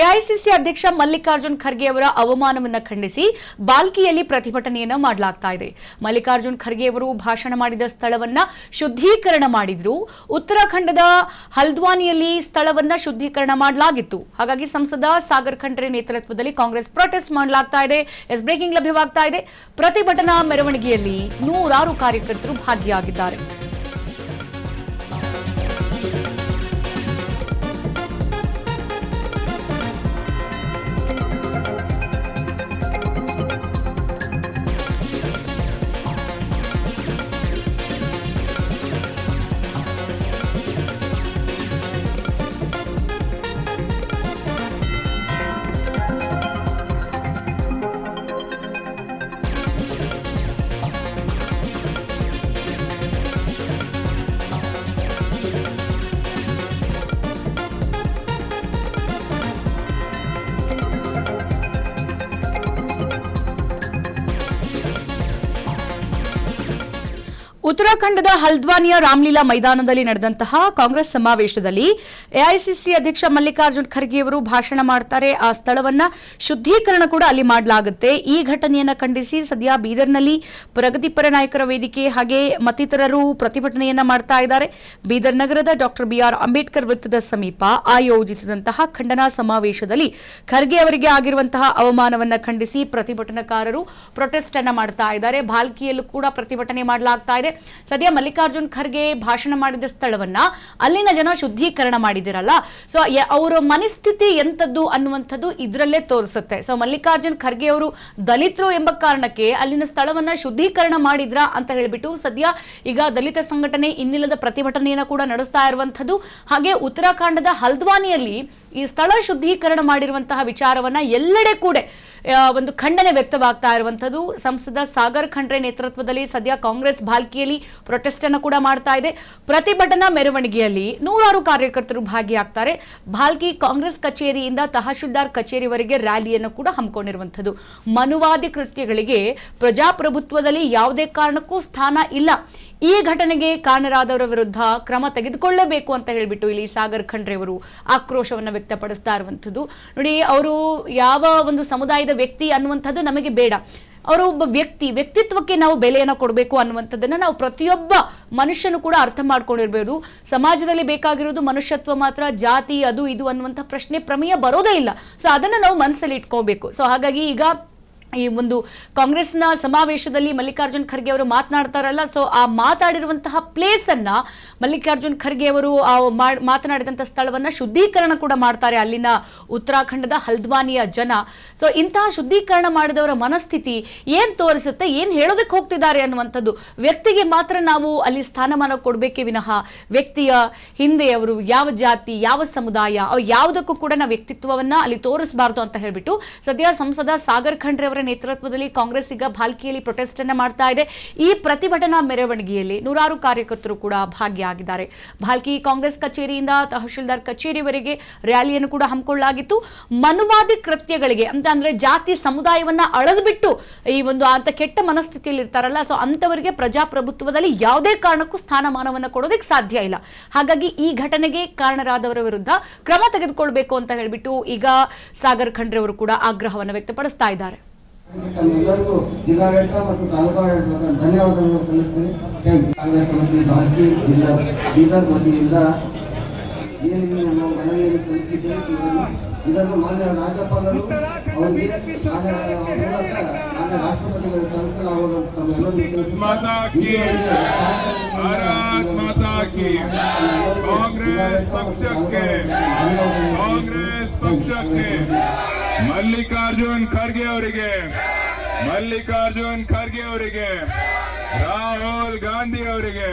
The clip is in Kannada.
ಎಐಸಿಸಿ ಅಧ್ಯಕ್ಷ ಮಲ್ಲಿಕಾರ್ಜುನ್ ಖರ್ಗೆ ಅವರ ಅವಮಾನವನ್ನು ಖಂಡಿಸಿ ಬಾಲ್ಕಿಯಲ್ಲಿ ಪ್ರತಿಭಟನೆಯನ್ನು ಮಾಡಲಾಗ್ತಾ ಇದೆ. ಮಲ್ಲಿಕಾರ್ಜುನ್ ಖರ್ಗೆ ಅವರು ಭಾಷಣ ಮಾಡಿದ ಸ್ಥಳವನ್ನ ಶುದ್ಧೀಕರಣ ಮಾಡಿದ್ರು. ಉತ್ತರಾಖಂಡದ ಹಲ್ದ್ವಾನಿಯಲ್ಲಿ ಸ್ಥಳವನ್ನ ಶುದ್ಧೀಕರಣ ಮಾಡಲಾಗಿತ್ತು. ಹಾಗಾಗಿ ಸಂಸದ ಸಾಗರ್ ಖಂಡ್ರೆ ನೇತೃತ್ವದಲ್ಲಿ ಕಾಂಗ್ರೆಸ್ ಪ್ರೊಟೆಸ್ಟ್ ಮಾಡಲಾಗ್ತಾ ಇದೆ. ಬ್ರೇಕಿಂಗ್ ಲಭ್ಯವಾಗ್ತಾ ಇದೆ. ಪ್ರತಿಭಟನಾ ಮೆರವಣಿಗೆಯಲ್ಲಿ ನೂರಾರು ಕಾರ್ಯಕರ್ತರು ಭಾಗಿಯಾಗಿದ್ದಾರೆ. ಉತ್ತರಾಖಂಡದ ಹಲ್ದ್ವಾನಿಯ ರಾಮ್ಲೀಲಾ ಮೈದಾನದಲ್ಲಿ ನಡೆದಂತಹ ಕಾಂಗ್ರೆಸ್ ಸಮಾವೇಶದಲ್ಲಿ ಎಐಸಿಸಿ ಅಧ್ಯಕ್ಷ ಮಲ್ಲಿಕಾರ್ಜುನ್ ಖರ್ಗೆ ಅವರು ಭಾಷಣ ಮಾಡ್ತಾರೆ. ಆ ಸ್ಥಳವನ್ನ ಶುದ್ಧೀಕರಣ ಕೂಡ ಅಲ್ಲಿ ಮಾಡಲಾಗುತ್ತೆ. ಈ ಘಟನೆಯನ್ನ ಖಂಡಿಸಿ ಸದ್ಯ ಬೀದರ್ನಲ್ಲಿ ಪ್ರಗತಿಪರ ನಾಯಕರ ವೇದಿಕೆ ಹಾಗೆ ಮತ್ತಿತರರು ಪ್ರತಿಭಟನೆಯನ್ನ ಮಾಡ್ತಾ ಇದ್ದಾರೆ. ಬೀದರ್ ನಗರದ ಡಾಕ್ಟರ್ ಬಿಆರ್ ಅಂಬೇಡ್ಕರ್ ವೃತ್ತದ ಸಮೀಪ ಆಯೋಜಿಸಿದಂತಹ ಖಂಡನಾ ಸಮಾವೇಶದಲ್ಲಿ ಖರ್ಗೆ ಅವರಿಗೆ ಆಗಿರುವಂತಹ ಅವಮಾನವನ್ನ ಖಂಡಿಸಿ ಪ್ರತಿಭಟನಾಕಾರರು ಪ್ರೊಟೆಸ್ಟ್ ಅನ್ನ ಮಾಡ್ತಾ ಇದ್ದಾರೆ. ಭಾಲ್ಕಿಯಲ್ಲೂ ಕೂಡ ಪ್ರತಿಭಟನೆ ಮಾಡಲಾಗ್ತಾ ಇದೆ. ಸದ್ಯ ಮಲ್ಲಿಕಾರ್ಜುನ್ ಖರ್ಗೆ ಭಾಷಣ ಮಾಡಿದ ಸ್ಥಳವನ್ನ ಅಲ್ಲಿನ ಜನ ಶುದ್ಧೀಕರಣ ಮಾಡಿದಿರಲ್ಲ, ಸೊ ಅವರ ಮನಸ್ಥಿತಿ ಎಂತದ್ದು ಅನ್ನುವಂಥದ್ದು ಇದರಲ್ಲೇ ತೋರಿಸುತ್ತೆ. ಸೊ ಮಲ್ಲಿಕಾರ್ಜುನ್ ಖರ್ಗೆ ಅವರು ದಲಿತರು ಎಂಬ ಕಾರಣಕ್ಕೆ ಅಲ್ಲಿನ ಸ್ಥಳವನ್ನ ಶುದ್ಧೀಕರಣ ಮಾಡಿದ್ರ ಅಂತ ಹೇಳ್ಬಿಟ್ಟು ಸದ್ಯ ಈಗ ದಲಿತ ಸಂಘಟನೆ ಇನ್ನಿಲ್ಲದ ಪ್ರತಿಭಟನೆಯನ್ನ ಕೂಡ ನಡೆಸ್ತಾ ಇರುವಂತದ್ದು. ಹಾಗೆ ಉತ್ತರಾಖಂಡದ ಹಲ್ದ್ವಾನಿಯಲ್ಲಿ ಈ ಸ್ಥಳ ಶುದ್ಧೀಕರಣ ಮಾಡಿರುವಂತಹ ವಿಚಾರವನ್ನ ಎಲ್ಲೆಡೆ ಕೂಡ ಒಂದು ಖಂಡನೆ ವ್ಯಕ್ತವಾಗ್ತಾ ಇರುವಂತದ್ದು. ಸಂಸದ ಸಾಗರ್ ಖಂಡ್ರೆ ನೇತೃತ್ವದಲ್ಲಿ ಸದ್ಯ ಕಾಂಗ್ರೆಸ್ ಭಾಲ್ಕಿಯಲ್ಲಿ ಪ್ರೊಟೆಸ್ಟ್ ಅನ್ನು ಕೂಡ ಮಾಡ್ತಾ ಇದೆ. ಪ್ರತಿಭಟನಾ ಮೆರವಣಿಗೆಯಲ್ಲಿ ನೂರಾರು ಕಾರ್ಯಕರ್ತರು ಭಾಗಿಯಾಗ್ತಾರೆ. ಭಾಲ್ಕಿ ಕಾಂಗ್ರೆಸ್ ಕಚೇರಿಯಿಂದ ತಹಶೀಲ್ದಾರ್ ಕಚೇರಿವರೆಗೆ ರ್ಯಾಲಿಯನ್ನು ಕೂಡ ಹಮ್ಮಿಕೊಂಡಿರುವಂತದ್ದು. ಮನುವಾದಿ ಕೃತ್ಯಗಳಿಗೆ ಪ್ರಜಾಪ್ರಭುತ್ವದಲ್ಲಿ ಯಾವುದೇ ಕಾರಣಕ್ಕೂ ಸ್ಥಾನ ಇಲ್ಲ. ಈ ಘಟನೆಗೆ ಕಾರಣರಾದವರ ವಿರುದ್ಧ ಕ್ರಮ ತೆಗೆದುಕೊಳ್ಳಬೇಕು ಅಂತ ಹೇಳ್ಬಿಟ್ಟು ಇಲ್ಲಿ ಸಾಗರ್ ಖಂಡ್ರೆ ಅವರು ಆಕ್ರೋಶವನ್ನು ವ್ಯಕ್ತಪಡಿಸ್ತಾ ಇರುವಂಥದ್ದು. ನೋಡಿ, ಅವರು ಯಾವ ಒಂದು ಸಮುದಾಯದ ವ್ಯಕ್ತಿ ಅನ್ನುವಂಥದ್ದು ನಮಗೆ ಬೇಡ. ಅವರು ಒಬ್ಬ ವ್ಯಕ್ತಿತ್ವಕ್ಕೆ ನಾವು ಬೆಲೆಯನ್ನು ಕೊಡಬೇಕು ಅನ್ನುವಂಥದ್ದನ್ನು ನಾವು ಪ್ರತಿಯೊಬ್ಬ ಮನುಷ್ಯನು ಕೂಡ ಅರ್ಥ ಮಾಡ್ಕೊಂಡಿರ್ಬೋದು. ಸಮಾಜದಲ್ಲಿ ಬೇಕಾಗಿರೋದು ಮನುಷ್ಯತ್ವ ಮಾತ್ರ, ಜಾತಿ ಅದು ಇದು ಅನ್ನುವಂಥ ಪ್ರಶ್ನೆ ಪ್ರಮೇಯ ಬರೋದೇ ಇಲ್ಲ. ಸೊ ಅದನ್ನು ನಾವು ಮನಸ್ಸಲ್ಲಿ ಇಟ್ಕೋಬೇಕು. ಸೊ ಹಾಗಾಗಿ ಈಗ ಈ ಒಂದು ಕಾಂಗ್ರೆಸ್ನ ಸಮಾವೇಶದಲ್ಲಿ ಮಲ್ಲಿಕಾರ್ಜುನ್ ಖರ್ಗೆ ಅವರು ಮಾತನಾಡ್ತಾರಲ್ಲ, ಸೊ ಆ ಮಾತಾಡಿರುವಂತಹ ಪ್ಲೇಸ್ ಅನ್ನ ಮಲ್ಲಿಕಾರ್ಜುನ್ ಖರ್ಗೆ ಅವರು ಮಾತನಾಡಿದಂತಹ ಸ್ಥಳವನ್ನ ಶುದ್ಧೀಕರಣ ಕೂಡ ಮಾಡ್ತಾರೆ ಅಲ್ಲಿನ ಉತ್ತರಾಖಂಡದ ಹಲ್ದ್ವಾನಿಯ ಜನ. ಸೊ ಇಂತಹ ಶುದ್ಧೀಕರಣ ಮಾಡಿದವರ ಮನಸ್ಥಿತಿ ಏನ್ ತೋರಿಸುತ್ತೆ, ಏನ್ ಹೇಳೋದಕ್ಕೆ ಹೋಗ್ತಿದ್ದಾರೆ ಅನ್ನುವಂಥದ್ದು. ವ್ಯಕ್ತಿಗೆ ಮಾತ್ರ ನಾವು ಅಲ್ಲಿ ಸ್ಥಾನಮಾನ ಕೊಡಬೇಕೇ ವಿನಃ ವ್ಯಕ್ತಿಯ ಹಿಂದೆ ಅವರು ಯಾವ ಜಾತಿ, ಯಾವ ಸಮುದಾಯ, ಯಾವುದಕ್ಕೂ ಕೂಡ ನಾವು ವ್ಯಕ್ತಿತ್ವವನ್ನ ಅಲ್ಲಿ ತೋರಿಸಬಾರ್ದು ಅಂತ ಹೇಳ್ಬಿಟ್ಟು ಸದ್ಯ ಸಂಸದ ಸಾಗರ್ ಖಂಡ್ರೆ ಅವರ ನೇತೃತ್ವದಲ್ಲಿ ಕಾಂಗ್ರೆಸ್ ಈಗ ಭಾಲ್ಕಿಯಲ್ಲಿ ಪ್ರೊಟೆಸ್ಟ್ ಅನ್ನ ಮಾಡ್ತಾ ಇದೆ. ಈ ಪ್ರತಿಭಟನಾ ಮೆರವಣಿಗೆಯಲ್ಲಿ ನೂರಾರು ಕಾರ್ಯಕರ್ತರು ಕೂಡ ಭಾಗಿಯಾಗಿದ್ದಾರೆ. ಭಾಲ್ಕಿ ಕಾಂಗ್ರೆಸ್ ಕಚೇರಿಯಿಂದ ತಹಶೀಲ್ದಾರ್ ಕಚೇರಿವರೆಗೆ ರ್ಯಾಲಿಯನ್ನು ಕೂಡ ಹಮ್ಮಿಕೊಳ್ಳಲಾಗಿತ್ತು. ಮನುವಾದಿ ಕೃತ್ಯಗಳಿಗೆ ಅಂದ್ರೆ ಜಾತಿ ಸಮುದಾಯವನ್ನ ಅಳೆದುಬಿಟ್ಟು ಈ ಒಂದು ಅಂತ ಕೆಟ್ಟ ಮನಸ್ಥಿತಿಯಲ್ಲಿ ಇರ್ತಾರಲ್ಲ, ಸೊ ಅಂತವರಿಗೆ ಪ್ರಜಾಪ್ರಭುತ್ವದಲ್ಲಿ ಯಾವುದೇ ಕಾರಣಕ್ಕೂ ಸ್ಥಾನಮಾನವನ್ನು ಕೊಡೋದಕ್ಕೆ ಸಾಧ್ಯ ಇಲ್ಲ. ಹಾಗಾಗಿ ಈ ಘಟನೆಗೆ ಕಾರಣರಾದವರ ವಿರುದ್ಧ ಕ್ರಮ ತೆಗೆದುಕೊಳ್ಬೇಕು ಅಂತ ಹೇಳ್ಬಿಟ್ಟು ಈಗ ಸಾಗರ್ ಖಂಡ್ರೆ ಅವರು ಕೂಡ ಆಗ್ರಹವನ್ನು ವ್ಯಕ್ತಪಡಿಸ್ತಾ ಇದ್ದಾರೆ. ಎಲ್ಲರಿಗೂ ಜಿಲ್ಲಾಡಳಿತ ಮತ್ತು ತಾಲೂಕು ಆಡಳಿತದ ಧನ್ಯವಾದಗಳನ್ನು ಸಲ್ಲಿಸ್ತೀನಿ. ಕಾಂಗ್ರೆಸ್ ಸಮಿತಿ ಭಾಲ್ಕಿ ಜಿಲ್ಲಾ ಬೀದರ್ ವತಿಯಿಂದ ಏನು ನಮ್ಮ ಮನವಿಯನ್ನು ಸಲ್ಲಿಸಿದ್ದೇವೆ, ಇದನ್ನು ಮಾನ್ಯ ರಾಜ್ಯಪಾಲರು ಅವರಿಗೆ ಮಾನ್ಯ ರಾಷ್ಟ್ರಪತಿಗಳು ಸಲ್ಲಿಸಲಾಗುವುದು ಮಲ್ಲಿಕಾರ್ಜುನ್ ಖರ್ಗೆ ಅವರಿಗೆ ರಾಹುಲ್ ಗಾಂಧಿ ಅವರಿಗೆ